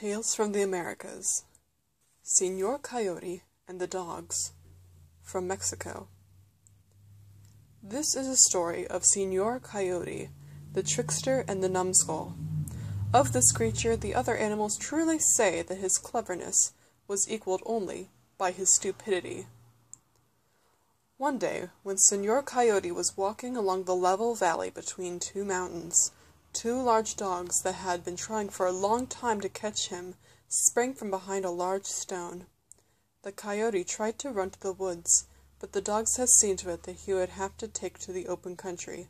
Tales from the Americas. Señor Coyote and the Dogs. From Mexico. This is a story of Señor Coyote, the trickster and the numbskull. Of this creature, the other animals truly say that his cleverness was equaled only by his stupidity. One day, when Señor Coyote was walking along the level valley between two mountains, two large dogs that had been trying for a long time to catch him sprang from behind a large stone. The coyote tried to run to the woods, but the dogs had seen to it that he would have to take to the open country.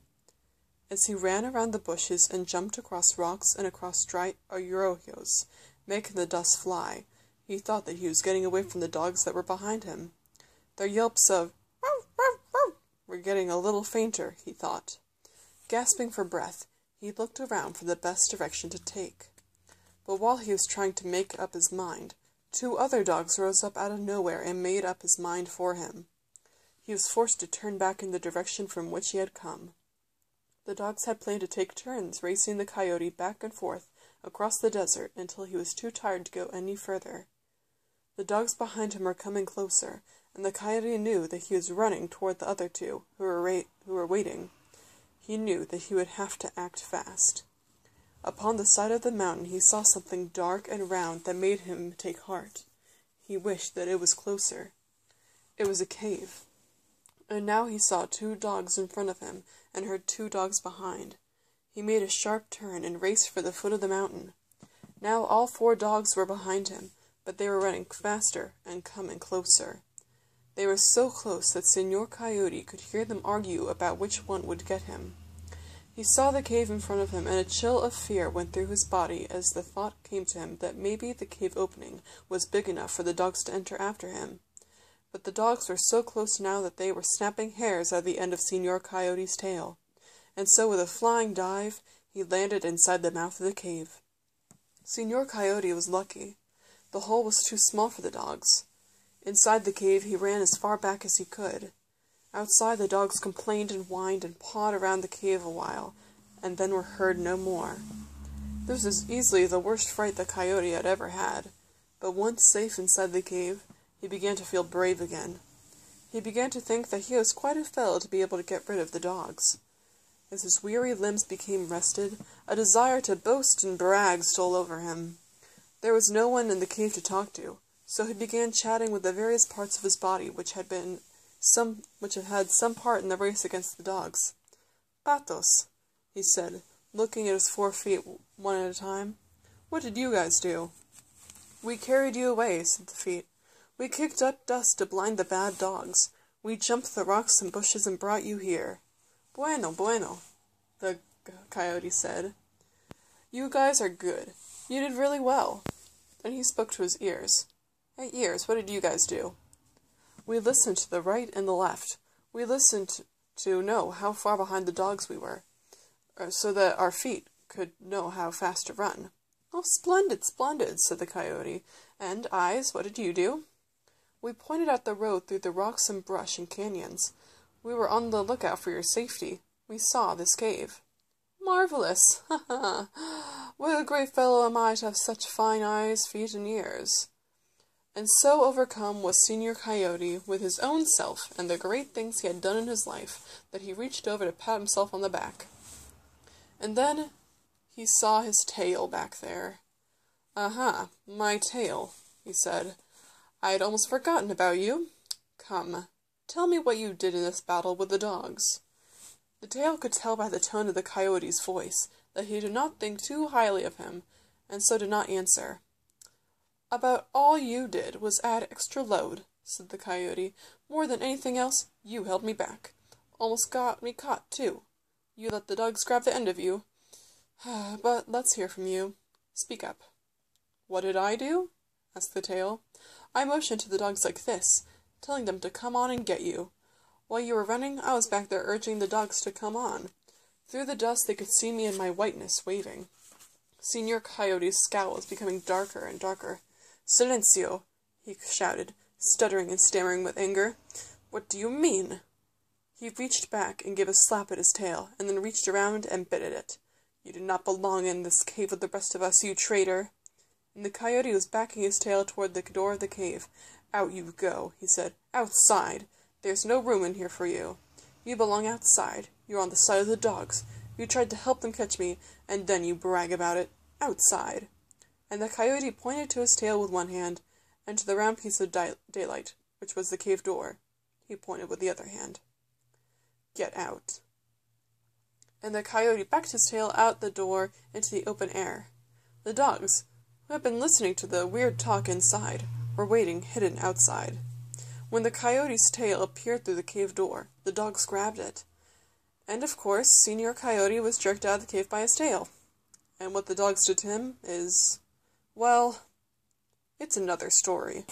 As he ran around the bushes and jumped across rocks and across dry arroyos, making the dust fly, he thought that he was getting away from the dogs that were behind him. Their yelps of "Ruff, ruff, ruff" were getting a little fainter, he thought. Gasping for breath, he looked around for the best direction to take. But while he was trying to make up his mind, two other dogs rose up out of nowhere and made up his mind for him. He was forced to turn back in the direction from which he had come. The dogs had planned to take turns racing the coyote back and forth across the desert until he was too tired to go any further. The dogs behind him were coming closer, and the coyote knew that he was running toward the other two, who were waiting. He knew that he would have to act fast. Upon the side of the mountain he saw something dark and round that made him take heart. He wished that it was closer. It was a cave. And now he saw two dogs in front of him and heard two dogs behind. He made a sharp turn and raced for the foot of the mountain. Now all four dogs were behind him, but they were running faster and coming closer. They were so close that Señor Coyote could hear them argue about which one would get him. He saw the cave in front of him, and a chill of fear went through his body as the thought came to him that maybe the cave opening was big enough for the dogs to enter after him. But the dogs were so close now that they were snapping hairs at the end of Señor Coyote's tail, and so with a flying dive, he landed inside the mouth of the cave. Señor Coyote was lucky. The hole was too small for the dogs. Inside the cave, he ran as far back as he could. Outside, the dogs complained and whined and pawed around the cave a while, and then were heard no more. This was easily the worst fright the coyote had ever had, but once safe inside the cave, he began to feel brave again. He began to think that he was quite a fellow to be able to get rid of the dogs. As his weary limbs became rested, a desire to boast and brag stole over him. There was no one in the cave to talk to, so he began chatting with the various parts of his body which had had some part in the race against the dogs. "Patos," he said, looking at his 4 feet one at a time. "What did you guys do?" "We carried you away," said the feet. "We kicked up dust to blind the bad dogs. We jumped the rocks and bushes and brought you here." "Bueno, bueno," the coyote said. "You guys are good. You did really well." Then he spoke to his ears. "Hey, ears, what did you guys do?" "We listened to the right and the left. We listened to know how far behind the dogs we were, so that our feet could know how fast to run." "Oh, splendid, splendid," said the coyote. "And, eyes, what did you do?" "We pointed out the road through the rocks and brush and canyons. We were on the lookout for your safety. We saw this cave." "Marvelous! Ha ha! What a great fellow am I to have such fine eyes, feet, and ears." And so overcome was Señor Coyote with his own self and the great things he had done in his life that he reached over to pat himself on the back. And then he saw his tail back there. "Aha, my tail," he said. "I had almost forgotten about you. Come, tell me what you did in this battle with the dogs." The tail could tell by the tone of the coyote's voice that he did not think too highly of him, and so did not answer. "About all you did was add extra load," said the coyote. "More than anything else, you held me back. Almost got me caught, too. You let the dogs grab the end of you. But let's hear from you. Speak up." "What did I do?" asked the tail. "I motioned to the dogs like this, telling them to come on and get you. While you were running, I was back there urging the dogs to come on. Through the dust they could see me in my whiteness waving." Señor Coyote's scowl was becoming darker and darker. "Silencio!" he shouted, stuttering and stammering with anger. "What do you mean?" He reached back and gave a slap at his tail, and then reached around and bit at it. "You do not belong in this cave with the rest of us, you traitor!" and the coyote was backing his tail toward the door of the cave. "Out you go," he said. "Outside! There's no room in here for you. You belong outside. You're on the side of the dogs. You tried to help them catch me, and then you brag about it. Outside!" And the coyote pointed to his tail with one hand, and to the round piece of daylight, which was the cave door, he pointed with the other hand. "Get out." And the coyote backed his tail out the door into the open air. The dogs, who had been listening to the weird talk inside, were waiting hidden outside. When the coyote's tail appeared through the cave door, the dogs grabbed it. And of course, Señor Coyote was jerked out of the cave by his tail. And what the dogs did to him is, well, it's another story.